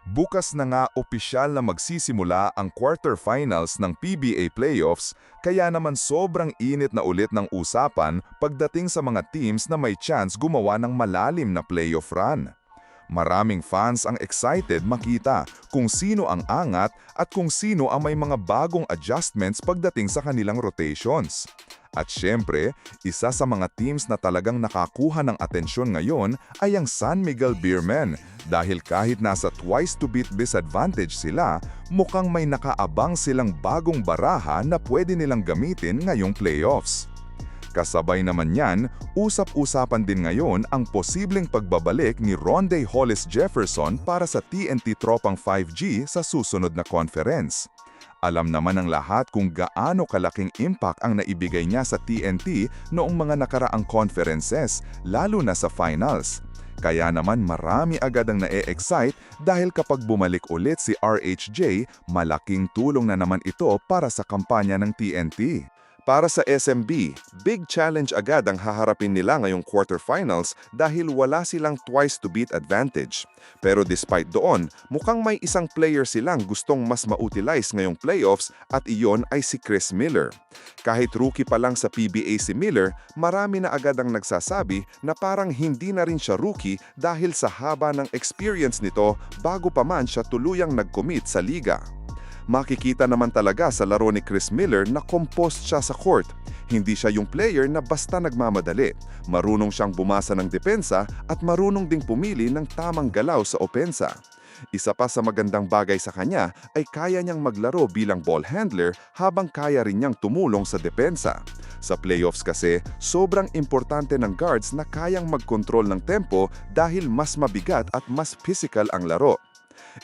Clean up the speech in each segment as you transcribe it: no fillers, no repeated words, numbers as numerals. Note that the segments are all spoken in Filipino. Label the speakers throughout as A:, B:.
A: Bukas na nga opisyal na magsisimula ang quarterfinals ng PBA playoffs, kaya naman sobrang init na ulit ng usapan pagdating sa mga teams na may chance gumawa ng malalim na playoff run. Maraming fans ang excited makita kung sino ang angat at kung sino ang may mga bagong adjustments pagdating sa kanilang rotations. At syempre, isa sa mga teams na talagang nakakuha ng atensyon ngayon ay ang San Miguel Beermen dahil kahit nasa twice-to-beat disadvantage sila, mukhang may nakaabang silang bagong baraha na pwede nilang gamitin ngayong playoffs. Kasabay naman yan, usap-usapan din ngayon ang posibleng pagbabalik ni Rondae Hollis Jefferson para sa TNT Tropang 5G sa susunod na conference. Alam naman ng lahat kung gaano kalaking impact ang naibigay niya sa TNT noong mga nakaraang conferences, lalo na sa finals. Kaya naman marami agad ang na-excite dahil kapag bumalik ulit si RHJ, malaking tulong na naman ito para sa kampanya ng TNT. Para sa SMB, big challenge agad ang haharapin nila ngayong quarterfinals dahil wala silang twice-to-beat advantage. Pero despite doon, mukhang may isang player silang gustong mas ma-utilize ngayong playoffs at iyon ay si Chris Miller. Kahit rookie pa lang sa PBA si Miller, marami na agad ang nagsasabi na parang hindi na rin siya rookie dahil sa haba ng experience nito bago pa man siya tuluyang nag-commit sa liga. Makikita naman talaga sa laro ni Chris Miller na composed siya sa court. Hindi siya yung player na basta nagmamadali. Marunong siyang bumasa ng depensa at marunong ding pumili ng tamang galaw sa opensa. Isa pa sa magandang bagay sa kanya ay kaya niyang maglaro bilang ball handler habang kaya rin niyang tumulong sa depensa. Sa playoffs kasi, sobrang importante ng guards na kayang mag-control ng tempo dahil mas mabigat at mas physical ang laro.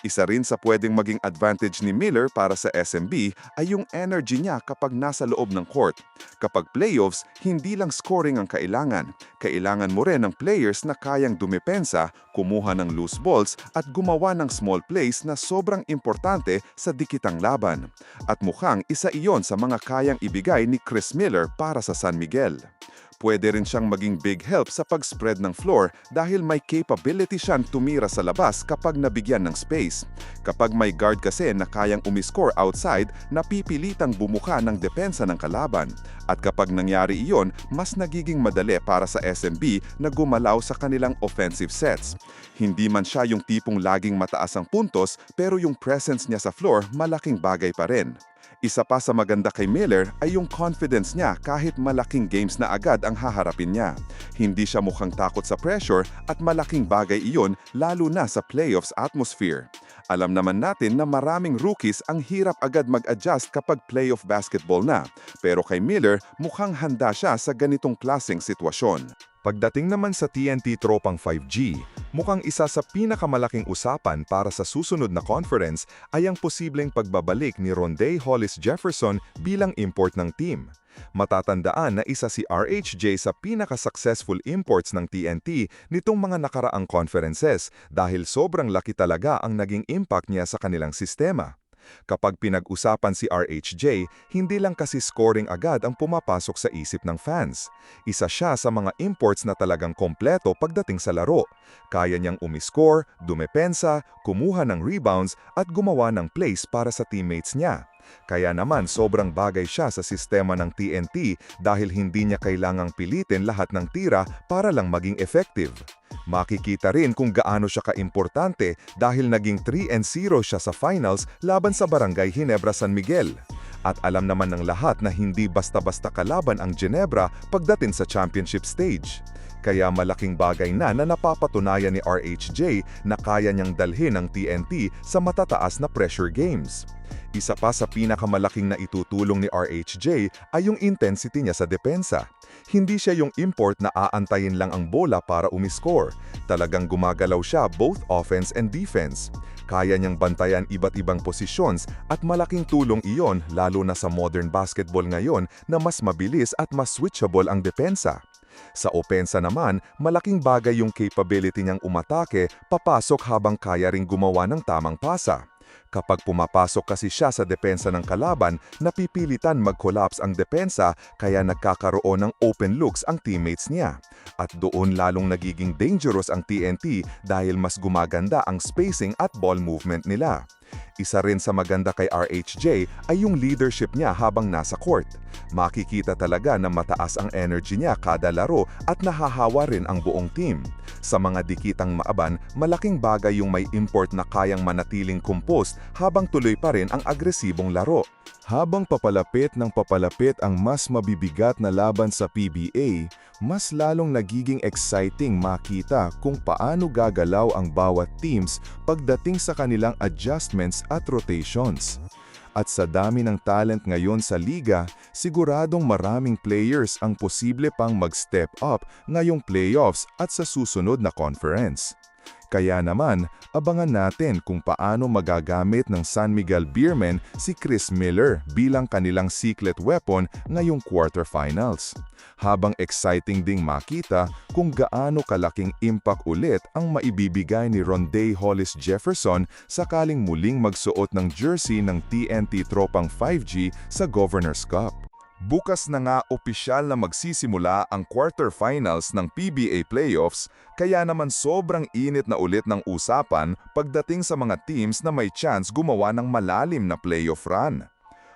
A: Isa rin sa pwedeng maging advantage ni Miller para sa SMB ay yung energy niya kapag nasa loob ng court. Kapag playoffs, hindi lang scoring ang kailangan. Kailangan mo rin ng players na kayang dumepensa, kumuha ng loose balls at gumawa ng small plays na sobrang importante sa dikitang laban. At mukhang isa iyon sa mga kayang ibigay ni Chris Miller para sa San Miguel. Pwede rin siyang maging big help sa pag-spread ng floor dahil may capability siyang tumira sa labas kapag nabigyan ng space. Kapag may guard kasi na kayang umiscore outside, napipilitang bumuka ng depensa ng kalaban. At kapag nangyari iyon, mas nagiging madali para sa SMB na gumalaw sa kanilang offensive sets. Hindi man siya yung tipong laging mataas ang puntos, pero yung presence niya sa floor malaking bagay pa rin. Isa pa sa maganda kay Miller ay yung confidence niya kahit malaking games na agad ang haharapin niya. Hindi siya mukhang takot sa pressure at malaking bagay iyon lalo na sa playoffs atmosphere. Alam naman natin na maraming rookies ang hirap agad mag-adjust kapag playoff basketball na. Pero kay Miller, mukhang handa siya sa ganitong klaseng sitwasyon. Pagdating naman sa TNT Tropang 5G, mukhang isa sa pinakamalaking usapan para sa susunod na conference ay ang posibleng pagbabalik ni Rondae Hollis Jefferson bilang import ng team. Matatandaan na isa si RHJ sa pinaka-successful imports ng TNT nitong mga nakaraang conferences dahil sobrang laki talaga ang naging impact niya sa kanilang sistema. Kapag pinag-usapan si RHJ, hindi lang kasi scoring agad ang pumapasok sa isip ng fans. Isa siya sa mga imports na talagang kompleto pagdating sa laro. Kaya niyang umiscore, dumepensa, kumuha ng rebounds at gumawa ng plays para sa teammates niya. Kaya naman sobrang bagay siya sa sistema ng TNT dahil hindi niya kailangang pilitin lahat ng tira para lang maging effective. Makikita rin kung gaano siya kaimportante dahil naging 3-0 siya sa finals laban sa Barangay Ginebra San Miguel. At alam naman ng lahat na hindi basta-basta kalaban ang Ginebra pagdating sa championship stage. Kaya malaking bagay na napapatunayan ni RHJ na kaya niyang dalhin ang TNT sa matataas na pressure games. Isa pa sa pinakamalaking na itutulong ni RHJ ay yung intensity niya sa depensa. Hindi siya yung import na aantayin lang ang bola para umiscore. Talagang gumagalaw siya both offense and defense. Kaya niyang bantayan iba't ibang posisyon at malaking tulong iyon lalo na sa modern basketball ngayon na mas mabilis at mas switchable ang depensa. Sa opensa naman, malaking bagay yung capability niyang umatake, papasok habang kaya ring gumawa ng tamang pasa. Kapag pumapasok kasi siya sa depensa ng kalaban, napipilitan mag-collapse ang depensa kaya nagkakaroon ng open looks ang teammates niya. At doon lalong nagiging dangerous ang TNT dahil mas gumaganda ang spacing at ball movement nila. Isa rin sa maganda kay RHJ ay yung leadership niya habang nasa court. Makikita talaga na mataas ang energy niya kada laro at nahahawa rin ang buong team. Sa mga dikitang maaban, malaking bagay yung may import na kayang manatiling composed habang tuloy pa rin ang agresibong laro. Habang papalapit ng papalapit ang mas mabibigat na laban sa PBA, mas lalong nagiging exciting makita kung paano gagalaw ang bawat teams pagdating sa kanilang adjustments at rotations. At sa dami ng talent ngayon sa liga, siguradong maraming players ang posible pang mag-step up ngayong playoffs at sa susunod na conference. Kaya naman, abangan natin kung paano magagamit ng San Miguel Beermen si Chris Miller bilang kanilang secret weapon ngayong quarterfinals. Habang exciting ding makita kung gaano kalaking impact ulit ang maibibigay ni Rondae Hollis Jefferson sakaling muling magsuot ng jersey ng TNT Tropang 5G sa Governors Cup. Bukas na nga opisyal na magsisimula ang quarterfinals ng PBA playoffs, kaya naman sobrang init na ulit ng usapan pagdating sa mga teams na may chance gumawa ng malalim na playoff run.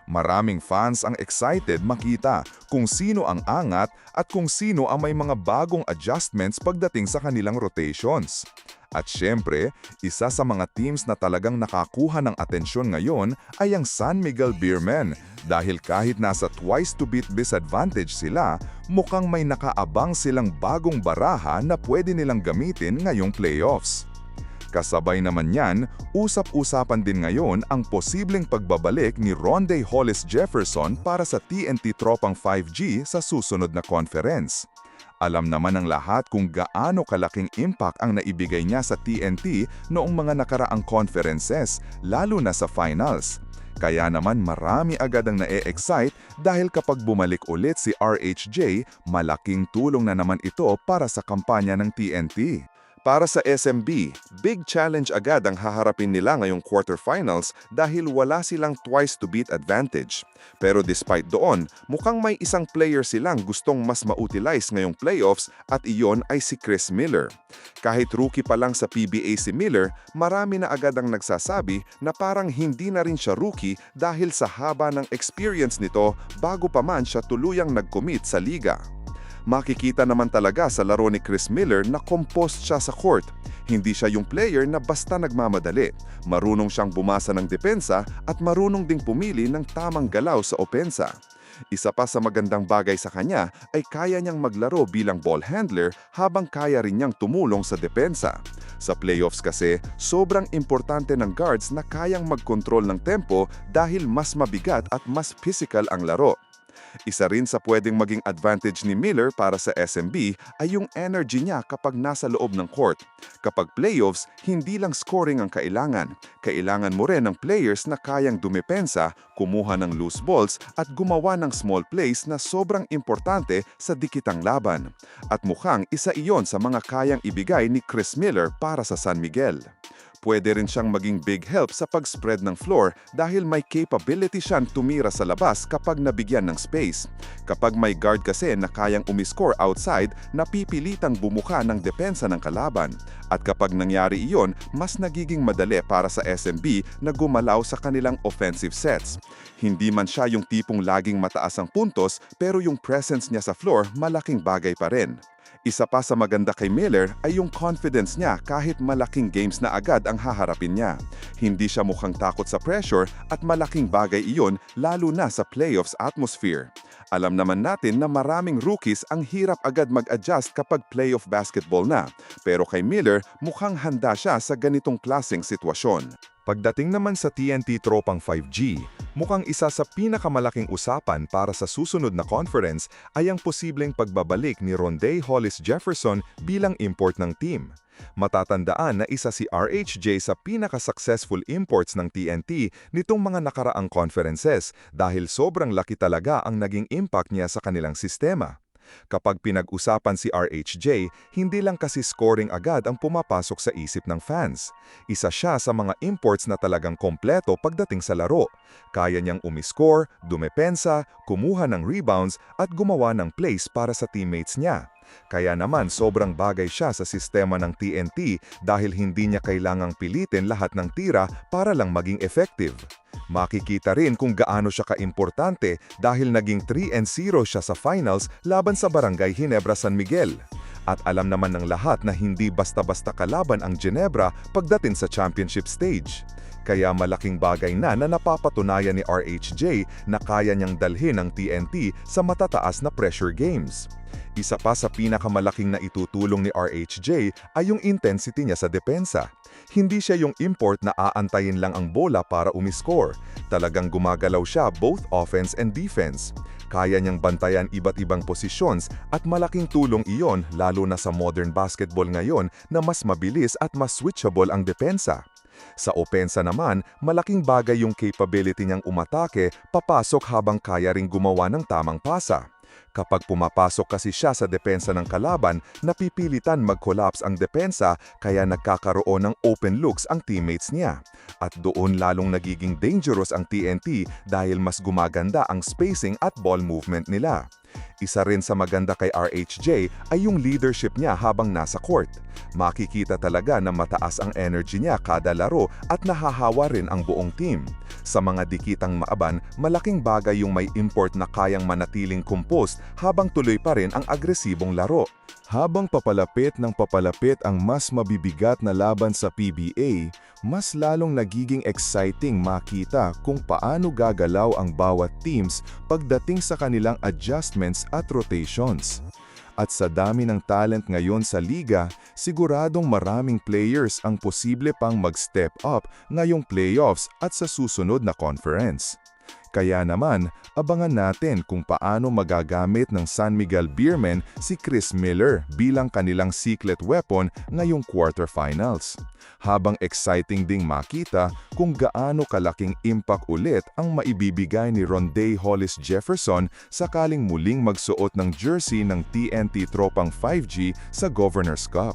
A: Maraming fans ang excited makita kung sino ang angat at kung sino ang may mga bagong adjustments pagdating sa kanilang rotations. At syempre, isa sa mga teams na talagang nakakuha ng atensyon ngayon ay ang San Miguel Beermen dahil kahit nasa twice-to-beat disadvantage sila, mukhang may nakaabang silang bagong baraha na pwede nilang gamitin ngayong playoffs. Kasabay naman yan, usap-usapan din ngayon ang posibleng pagbabalik ni Rondae Hollis Jefferson para sa TNT Tropang 5G sa susunod na conference. Alam naman ng lahat kung gaano kalaking impact ang naibigay niya sa TNT noong mga nakaraang conferences, lalo na sa finals. Kaya naman marami agad ang na-e-excite dahil kapag bumalik ulit si RHJ, malaking tulong na naman ito para sa kampanya ng TNT. Para sa SMB, big challenge agad ang haharapin nila ngayong quarterfinals dahil wala silang twice-to-beat advantage. Pero despite doon, mukhang may isang player silang gustong mas ma-utilize ngayong playoffs at iyon ay si Chris Miller. Kahit rookie pa lang sa PBA si Miller, marami na agad ang nagsasabi na parang hindi na rin siya rookie dahil sa haba ng experience nito bago pa man siya tuluyang nag-commit sa liga. Makikita naman talaga sa laro ni Chris Miller na composed siya sa court. Hindi siya yung player na basta nagmamadali. Marunong siyang bumasa ng depensa at marunong ding pumili ng tamang galaw sa opensa. Isa pa sa magandang bagay sa kanya ay kaya niyang maglaro bilang ball handler habang kaya rin niyang tumulong sa depensa. Sa playoffs kasi, sobrang importante ng guards na kayang mag-control ng tempo dahil mas mabigat at mas physical ang laro. Isa rin sa pwedeng maging advantage ni Miller para sa SMB ay yung energy niya kapag nasa loob ng court. Kapag playoffs, hindi lang scoring ang kailangan. Kailangan mo rin ng players na kayang dumepensa, kumuha ng loose balls at gumawa ng small plays na sobrang importante sa dikitang laban. At mukhang isa iyon sa mga kayang ibigay ni Chris Miller para sa San Miguel. Pwede rin siyang maging big help sa pag-spread ng floor dahil may capability siyang tumira sa labas kapag nabigyan ng space. Kapag may guard kasi na kayang umiscore outside, napipilitang bumuka ng depensa ng kalaban. At kapag nangyari iyon, mas nagiging madali para sa SMB na gumalaw sa kanilang offensive sets. Hindi man siya yung tipong laging mataas ang puntos, pero yung presence niya sa floor malaking bagay pa rin. Isa pa sa maganda kay Miller ay yung confidence niya kahit malaking games na agad ang haharapin niya. Hindi siya mukhang takot sa pressure at malaking bagay iyon lalo na sa playoffs atmosphere. Alam naman natin na maraming rookies ang hirap agad mag-adjust kapag playoff basketball na. Pero kay Miller, mukhang handa siya sa ganitong klaseng sitwasyon. Pagdating naman sa TNT Tropang 5G, mukhang isa sa pinakamalaking usapan para sa susunod na conference ay ang posibleng pagbabalik ni Rondae Hollis Jefferson bilang import ng team. Matatandaan na isa si RHJ sa pinaka-successful imports ng TNT nitong mga nakaraang conferences dahil sobrang laki talaga ang naging impact niya sa kanilang sistema. Kapag pinag-usapan si RHJ, hindi lang kasi scoring agad ang pumapasok sa isip ng fans. Isa siya sa mga imports na talagang kompleto pagdating sa laro. Kaya niyang umiscore, dumepensa, kumuha ng rebounds at gumawa ng plays para sa teammates niya. Kaya naman sobrang bagay siya sa sistema ng TNT dahil hindi niya kailangang pilitin lahat ng tira para lang maging effective. Makikita rin kung gaano siya kaimportante dahil naging 3-0 siya sa finals laban sa Barangay Ginebra San Miguel. At alam naman ng lahat na hindi basta-basta kalaban ang Ginebra pagdating sa championship stage. Kaya malaking bagay na napapatunayan ni RHJ na kaya niyang dalhin ang TNT sa matataas na pressure games. Isa pa sa pinakamalaking na itutulong ni RHJ ay yung intensity niya sa depensa. Hindi siya yung import na aantayin lang ang bola para umiscore. Talagang gumagalaw siya both offense and defense. Kaya niyang bantayan iba't ibang posisyon at malaking tulong iyon lalo na sa modern basketball ngayon na mas mabilis at mas switchable ang depensa. Sa opensa naman, malaking bagay yung capability niyang umatake, papasok habang kaya ring gumawa ng tamang pasa. Kapag pumapasok kasi siya sa depensa ng kalaban, napipilitan mag-collapse ang depensa kaya nagkakaroon ng open looks ang teammates niya. At doon lalong nagiging dangerous ang TNT dahil mas gumaganda ang spacing at ball movement nila. Isa rin sa maganda kay RHJ ay yung leadership niya habang nasa court. Makikita talaga na mataas ang energy niya kada laro at nahahawa rin ang buong team. Sa mga dikitang maaban, malaking bagay yung may import na kayang manatiling composed habang tuloy pa rin ang agresibong laro. Habang papalapit ng papalapit ang mas mabibigat na laban sa PBA, mas lalong nagiging exciting makita kung paano gagalaw ang bawat teams pagdating sa kanilang adjustments at rotations. At sa dami ng talent ngayon sa liga, siguradong maraming players ang posible pang mag-step up ngayong playoffs at sa susunod na conference. Kaya naman, abangan natin kung paano magagamit ng San Miguel Beermen si Chris Miller bilang kanilang secret weapon ngayong quarterfinals. Habang exciting ding makita kung gaano kalaking impact ulit ang maibibigay ni Rondae Hollis Jefferson sakaling muling magsuot ng jersey ng TNT Tropang 5G sa Governors Cup.